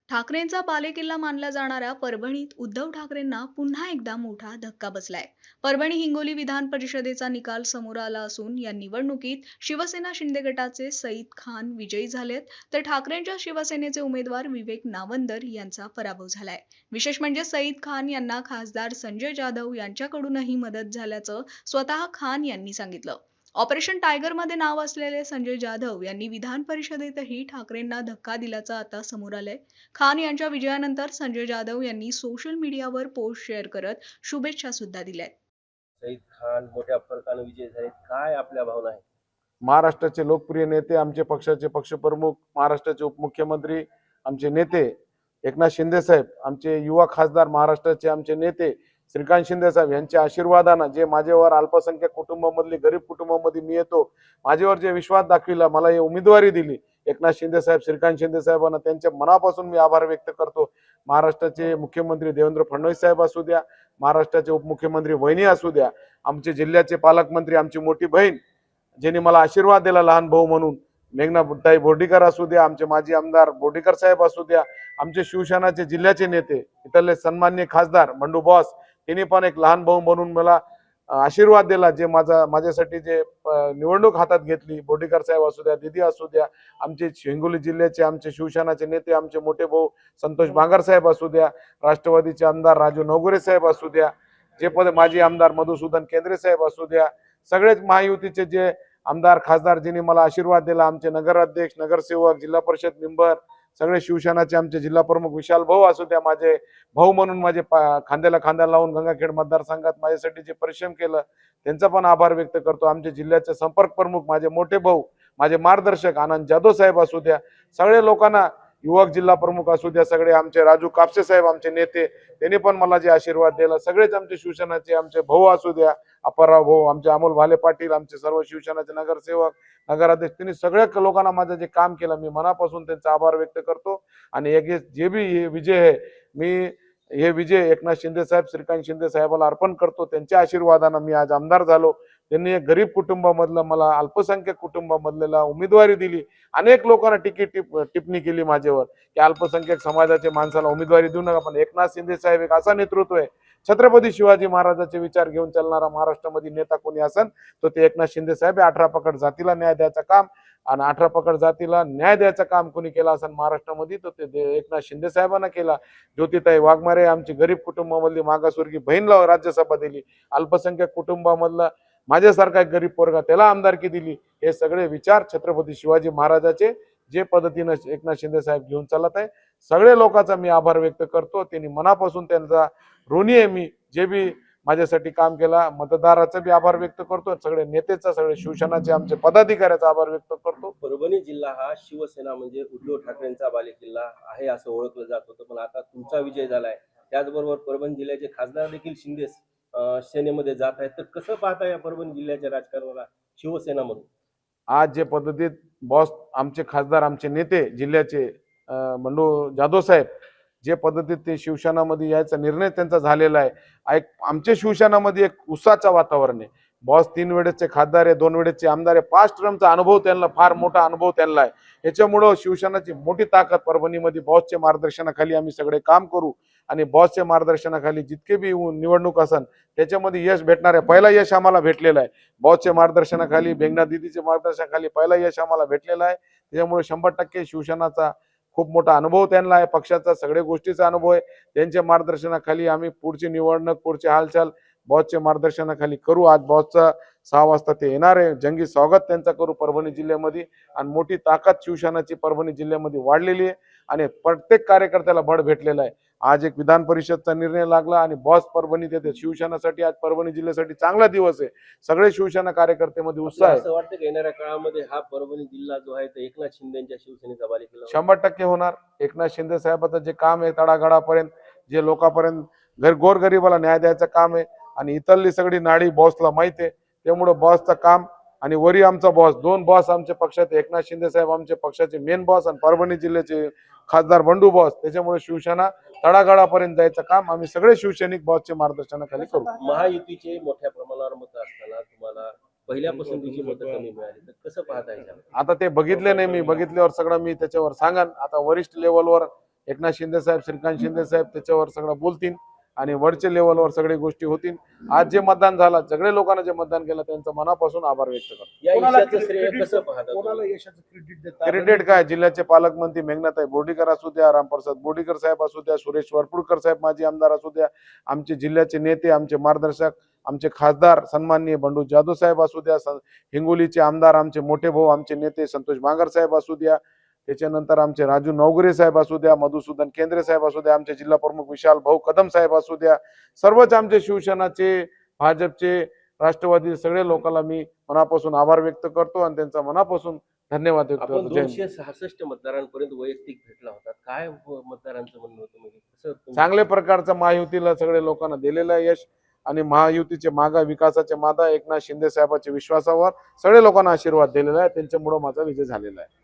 ठाकरेंचा बालेकिल्ला मानला जाणाऱ्या परभणीत उद्धव ठाकरेंना पुन्हा एकदा मोठा धक्का बसलाय. परभणी हिंगोली विधान परिषदेचा निकाल समोर आला असून या निवडणुकीत शिवसेना शिंदे गटाचे सईद खान विजयी झालेत, तर ठाकरेंच्या शिवसेनेचे उमेदवार विवेक नावंदर यांचा पराभव झालाय. विशेष म्हणजे सईद खान यांना खासदार संजय जाधव यांच्याकडूनही मदत झाल्याचं स्वतः खान यांनी सांगितलं. ऑपरेशन टायगरमध्ये नाव असलेले संजय जाधव यांनी विधान परिषदेतही ठाकरेंना धक्का दिल्याचं आता समोर आलंय. खान यांच्या विजयानंतर संजय जाधव यांनी सोशल मीडियावर पोस्ट शेअर करत शुभेच्छा सुद्धा दिल्यात. सईद खान मोठ्या फरकाने विजय झाले, काय आपल्या भावना आहे? महाराष्ट्राचे लोकप्रिय नेते, आमचे पक्षाचे पक्षप्रमुख, महाराष्ट्राचे उपमुख्यमंत्री, आमचे नेते एकनाथ शिंदे साहेब, आमचे युवा खासदार, महाराष्ट्राचे आमचे नेते श्रीकांत शिंदे साहेब यांच्या आशीर्वादानं जे माझ्यावर अल्पसंख्याक कुटुंबामधली गरीब कुटुंबामध्ये मी येतो, माझ्यावर जे विश्वास दाखविला, मला ही उमेदवारी दिली एकनाथ शिंदे साहेब, श्रीकांत शिंदे साहेबांना त्यांच्या मनापासून मी आभार व्यक्त करतो. महाराष्ट्राचे मुख्यमंत्री देवेंद्र फडणवीस साहेब असू द्या, महाराष्ट्राचे उपमुख्यमंत्री वहिनी असू द्या, आमचे जिल्ह्याचे पालकमंत्री, आमची मोठी बहीण ज्यांनी मला आशीर्वाद दिला लहान भाऊ म्हणून, मेघनाताई बोर्डीकर असू द्या, आमचे माजी आमदार बोर्डीकर साहेब असू द्या, आमचे शिवसेनाचे जिल्ह्याचे नेते इथले सन्माननीय खासदार बंडू बॉस, त्यांनी पण एक लहान भाऊ म्हणून मला आशीर्वाद दिला. जे माझ्यासाठी जे निवडणूक हातात घेतली, बोर्डीकर साहेब असू द्या, दिदी असू द्या, आमचे हिंगोली जिल्ह्याचे आमचे शिवसेनाचे नेते, आमचे मोठे भाऊ संतोष बांगर साहेब असू द्या, राष्ट्रवादीचे आमदार राजू नवगुरे साहेब असू द्या, जे माजी आमदार मधुसूदन केंद्रे साहेब असू द्या, सगळेच महायुतीचे जे आमदार खासदार ज्यांनी मला आशीर्वाद दिला, आमचे नगराध्यक्ष, नगरसेवक, जिल्हा परिषद मेंबर, सगळे शिवसेनाचे आमचे जिल्हा प्रमुख विशाल भाऊ असू द्या, माझे भाऊ म्हणून माझे खांद्याला खांदा लावून गंगाखेड मतदारसंघात माझ्यासाठी जे परिश्रम केलं त्यांचा पण आभार व्यक्त करतो. आमचे जिल्ह्याचे संपर्क प्रमुख, माझे मोठे भाऊ, माझे मार्गदर्शक आनंद जाधव साहेब असू द्या, सगळे लोकांना, युवक जिल्हा प्रमुख असू द्या, सगळे आमचे राजू कापसे साहेब आमचे नेते, त्यांनी पण मला जे आशीर्वाद दिला, सगळेच आमचे शिवसेनाचे आमचे भाऊ असू द्या, अप्पाराव भाऊ, आमचे अमोल भाले पाटील, आमचे सर्व शिवसेनाचे नगरसेवक, नगराध्यक्ष, त्यांनी सगळ्या लोकांना माझं जे काम केलं, मी मनापासून त्यांचा आभार व्यक्त करतो. आणि एक जे बी हे विजय आहे, मी हे विजय एकनाथ शिंदे साहेब, श्रीकांत शिंदे साहेबाला अर्पण करतो. त्यांच्या आशीर्वादानं मी आज आमदार झालो. त्यांनी एक गरीब कुटुंबामधलं मला अल्पसंख्याक कुटुंबामधलेला उमेदवारी दिली. अनेक लोकांना टिप्पणी केली माझ्यावर की अल्पसंख्याक समाजाच्या माणसाला उमेदवारी देऊ नका, पण एकनाथ शिंदे साहेब एक असा नेतृत्व आहे, छत्रपती शिवाजी महाराजांचे विचार घेऊन चालणारा महाराष्ट्रामध्ये नेता कोणी असन तो ते एकनाथ शिंदे साहेब. 18 पकड जातीला न्याय द्यायचं काम, आणि 18 पकड जातीला न्याय द्यायचं काम कोणी केलं असेल महाराष्ट्रामध्ये तर ते एकनाथ शिंदे साहेबांना केला. ज्योतिताई वाघमारे आमची गरीब कुटुंबामधली मागासवर्गीय बहीणला राज्यसभा दिली, अल्पसंख्याक कुटुंबामधला माझ्यासारखा एक गरीब पोरगा त्याला आमदारकी दिली. हे सगळे विचार छत्रपती शिवाजी महाराजाचे जे पद्धतीनं एकनाथ शिंदे साहेब घेऊन चालत आहे, सगळे लोकांचा मी आभार व्यक्त करतो. त्यांनी मनापासून त्यांचा ऋणी आहे मी, जे बी माझ्यासाठी काम केला. मतदाराचा बी आभार व्यक्त करतो, सगळे नेतेचा, सगळे शिवसेनाचे आमचे पदाधिकाऱ्याचा आभार व्यक्त करतो. परभणी जिल्हा हा शिवसेना म्हणजे उद्धव ठाकरेंचा बालेकिल्ला आहे असं ओळखलं जात होतं, पण आता तुमचा विजय झालाय. त्याचबरोबर परभणी जिल्ह्याचे खासदार देखील शिंदे सेनेमध्ये जात आहेत, तर कसं पाहता या परभणी जिल्ह्याच्या राजकारणाला शिवसेना म्हणून? आज जे पद्धतीत बॉस, आमचे खासदार, आमचे नेते जिल्ह्याचे बंडू जाधव साहेब, जे पद्धतीत ते शिवसेनामध्ये यायचा निर्णय त्यांचा झालेला आहे. आमच्या शिवसेनामध्ये एक उत्साहाचं वातावरण आहे. बॉस 3 वेळेसचे खासदार आहे, 2 वेळेसचे आमदार आहे, 5 टर्मचा अनुभव त्यांना, फार मोठा अनुभव त्यांना आहे. याच्यामुळं शिवसेनाची मोठी ताकद परभणीमध्ये बॉसच्या मार्गदर्शनाखाली आम्ही सगळे काम करू, आणि बॉसच्या मार्गदर्शनाखाली जितके बी निवडणूक असन त्याच्यामध्ये यश भेटणार आहे. पहिला यश आम्हाला भेटलेला आहे बॉसच्या मार्गदर्शनाखाली, बेंगना दिदीच्या मार्गदर्शनाखाली पहिला यश आम्हाला भेटलेला आहे. त्याच्यामुळे 100% शिवसेनाचा खूप मोठा अनुभव त्यांना आहे, पक्षाचा सगळ्या गोष्टीचा अनुभव आहे. त्यांच्या मार्गदर्शनाखाली आम्ही पुढची निवडणूक, पुढची हालचाल बॉसच्या मार्गदर्शनाखाली करू. आज बॉसचा 6 वाजता ते येणार आहे, जंगी स्वागत त्यांचा करू परभणी जिल्ह्यामध्ये. आणि मोठी ताकद शिवसेनाची परभणी जिल्ह्यामध्ये वाढलेली आहे, आणि प्रत्येक कार्यकर्त्याला बळ भेटलेला आहे. आज एक विधान परिषदचा निर्णय लागला, आणि बॉस परभणीत येते. शिवसेनेसाठी आज परभणी जिल्ह्यासाठी चांगला दिवस आहे. सगळे शिवसेना कार्यकर्त्यामध्ये उत्साह आहे. असं वाटतं की येणाऱ्या काळामध्ये हा परभणी जिल्हा जो आहे तो एकनाथ शिंदेच्या शिवसेनेचा बालेकिल्ला 100% होणार. एकनाथ शिंदे साहेबांचं जे काम आहे तळागाळापर्यंत, जे लोकांपर्यंत गोरगरिबाला न्याय द्यायचं काम आहे, आणि इथली सगळी नाडी बॉसला माहित आहे. त्यामुळे बॉसचं काम, आणि वरी आमचा बॉस, 2 बॉस आमच्या पक्षात, एकनाथ शिंदे साहेब आमच्या पक्षाचे मेन बॉस, आणि परभणी जिल्ह्याचे खासदार बंडू बॉस. त्याच्यामुळे शिवसेना तळागाळापर्यंत जायचं काम आम्ही सगळे शिवसैनिक बॉसच्या मार्गदर्शनाखाली करू. महायुतीचे मोठ्या प्रमाणावर मत असताना तुम्हाला पहिल्या पसंतीची मतं कमी मिळाली, तर कसं पाहता येईल? आता ते बघितले नाही मी, बघितल्यावर सगळं मी त्याच्यावर सांगन. आता वरिष्ठ लेवलवर एकनाथ शिंदे साहेब, श्रीकांत शिंदे साहेब त्याच्यावर सगळं बोलतील आणि वरच्या लेवलवर सगळ्या गोष्टी होतील. आज जे मतदान झालं, सगळे लोकांना जे मतदान केलं त्यांचं मनापासून आभार व्यक्त करतो. या कोणाला यशाचं श्रेय credit- कसं पाहता तुम्ही? कोणाला यशाचं क्रेडिट देतात? क्रेडिट काय, जिल्ह्याचे पालकमंत्री मेघनाताई बोर्डीकर असू द्या, रामप्रसाद बोर्डीकर साहेब असू द्या, सुरेश वरपुडकर साहेब माजी आमदार असू द्या, आमचे जिल्ह्याचे नेते, आमचे मार्गदर्शक, आमचे खासदार सन्माननीय बंडू जाधव साहेब असू द्या, हिंगोलीचे आमदार आमचे मोठे भाऊ आमचे नेते संतोष बांगर साहेब असू द्या, त्याच्यानंतर आमचे राजू नवगरे साहेब असू द्या, मधुसूदन केंद्रे साहेब असू द्या, आमचे जिल्हा प्रमुख विशाल भाऊ कदम साहेब असू द्या, सर्वच आमचे शिवसेनाचे, भाजपचे, राष्ट्रवादी सगळे लोकांना मी मनापासून आभार व्यक्त करतो आणि त्यांचा मनापासून धन्यवाद व्यक्त आपण करतो. जय हिंद. 266 मतदारांपर्यंत वैयक्तिक भेटला होता. काय मतदारांचं म्हणणं होतं, म्हणजे कसं तुम्ही- चांगल्या प्रकारचं महायुतीला सगळे लोकांना दिलेलं आहे यश आणि महायुतीचे मागा विकासाचे मादा एकनाथ शिंदे साहेबांच्या विश्वासावर सगळे लोकांना आशीर्वाद दिलेला आहे. त्यांच्यामुळे माझा विजय झालेला आहे.